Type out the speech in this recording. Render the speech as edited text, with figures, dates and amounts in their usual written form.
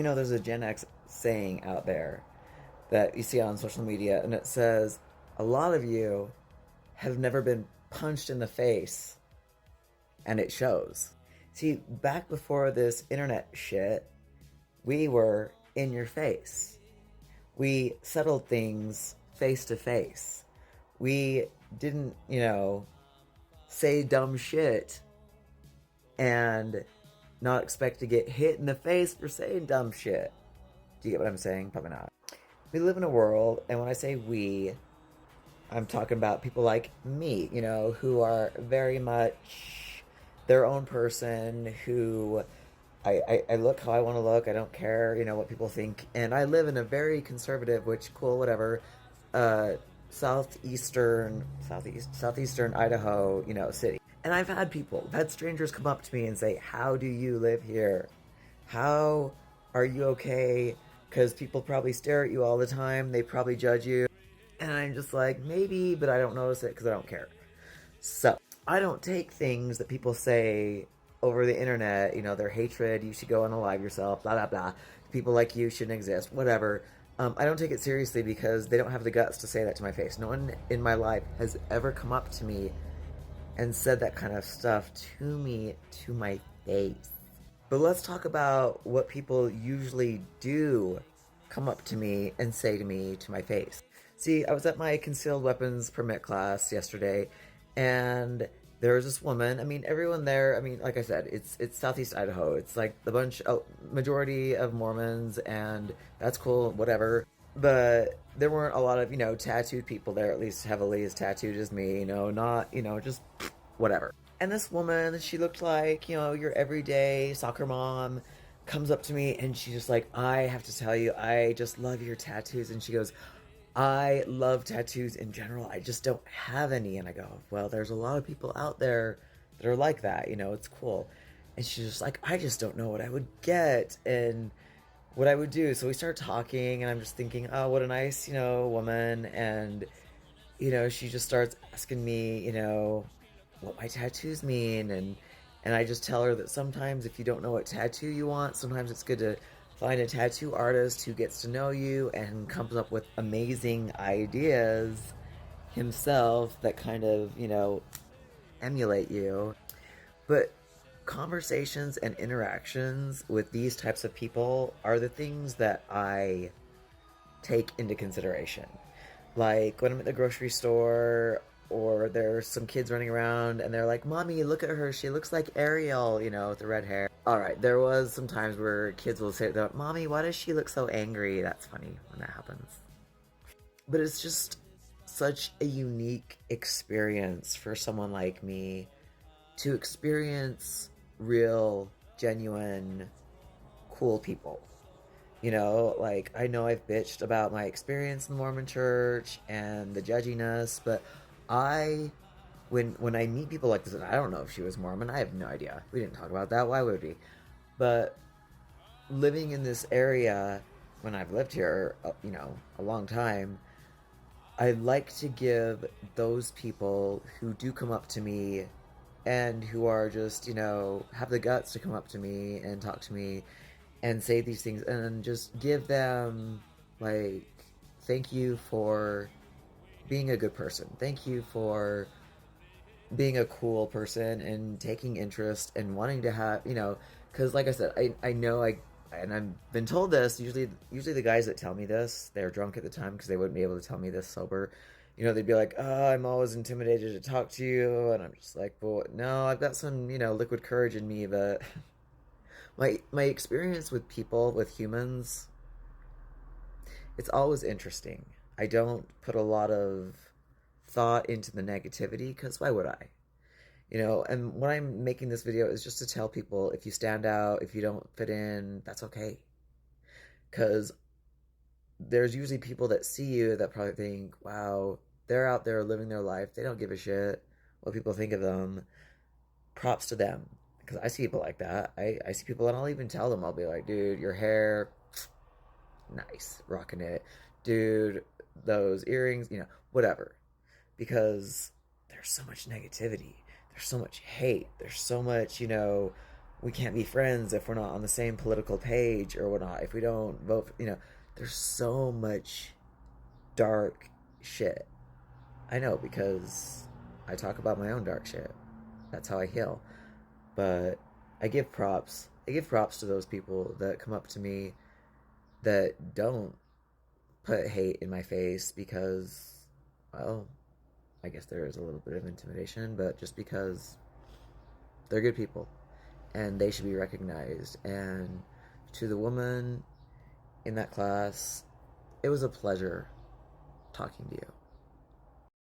there's a Gen X saying out there that you see on social media, and it says, a lot of you have never been punched in the face, and it shows. See, back before this internet shit, we were in your face. We settled things face to face. We didn't, say dumb shit and not expect to get hit in the face for saying dumb shit. Do you get what I'm saying? Probably not. We live in a world, and when I say we, I'm talking about people like me, who are very much their own person, who I look how I want to look. I don't care, what people think. And I live in a very conservative, which, cool, whatever, uh, southeastern Idaho, city. And I've had strangers come up to me and say, how do you live here? How are you okay? Because people probably stare at you all the time. They probably judge you. And I'm just like, maybe, but I don't notice it because I don't care. So, I don't take things that people say over the internet, their hatred, you should go and alive yourself, blah, blah, blah. People like you shouldn't exist, whatever. I don't take it seriously because they don't have the guts to say that to my face. No one in my life has ever come up to me and said that kind of stuff to me, to my face. But let's talk about what people usually do come up to me and say to me to my face. See, I was at my concealed weapons permit class yesterday, and there was this woman. I mean, everyone there. I mean, like I said, it's Southeast Idaho. It's like the majority of Mormons, and that's cool, whatever. But there weren't a lot of tattooed people there, at least heavily as tattooed as me. Not just whatever. And this woman, she looked like your everyday soccer mom, comes up to me and she's just like, I have to tell you, I just love your tattoos. And she goes, I love tattoos in general. I just don't have any. And I go, well, there's a lot of people out there that are like that. It's cool. And she's just like, I just don't know what I would get and what I would do. So we start talking, and I'm just thinking, oh, what a nice, woman. And, she just starts asking me, what my tattoos mean. And I just tell her that sometimes if you don't know what tattoo you want, sometimes it's good to find a tattoo artist who gets to know you and comes up with amazing ideas himself that kind of, emulate you. But conversations and interactions with these types of people are the things that I take into consideration. Like when I'm at the grocery store, or there's some kids running around and they're like, Mommy, look at her. She looks like Ariel, with the red hair. All right, there was some times where kids will say, Mommy, why does she look so angry? That's funny when that happens. But it's just such a unique experience for someone like me to experience real, genuine, cool people. Like I know I've bitched about my experience in the Mormon church and the judginess, but I when I meet people like this, and I don't know if she was Mormon, I have no idea. We didn't talk about that. Why would we? But living in this area, when I've lived here, a long time, I like to give those people who do come up to me and who are just, have the guts to come up to me and talk to me and say these things, and just give them, like, thank you for being a good person. Thank you for being a cool person and taking interest and wanting to have, because like I said, I know and I've been told this. Usually the guys that tell me this, they're drunk at the time because they wouldn't be able to tell me this sober. They'd be like, "Oh, I'm always intimidated to talk to you," and I'm just like, "Well, no, I've got some, liquid courage in me." But my experience with people, with humans, it's always interesting. I don't put a lot of thought into the negativity because why would I? And what I'm making this video is just to tell people, if you stand out, if you don't fit in, that's okay. Because there's usually people that see you that probably think, wow, they're out there living their life. They don't give a shit what people think of them. Props to them. Because I see people like that. I see people, and I'll even tell them, I'll be like, dude, your hair, nice, rocking it. Dude, those earrings, whatever. Because there's so much negativity. There's so much hate. There's so much, we can't be friends if we're not on the same political page or whatnot, if we don't vote for, there's so much dark shit. I know, because I talk about my own dark shit. That's how I heal. But I give props. I give props to those people that come up to me that don't put hate in my face because, well, I guess there is a little bit of intimidation, but just because they're good people and they should be recognized. And to the woman in that class, it was a pleasure talking to you.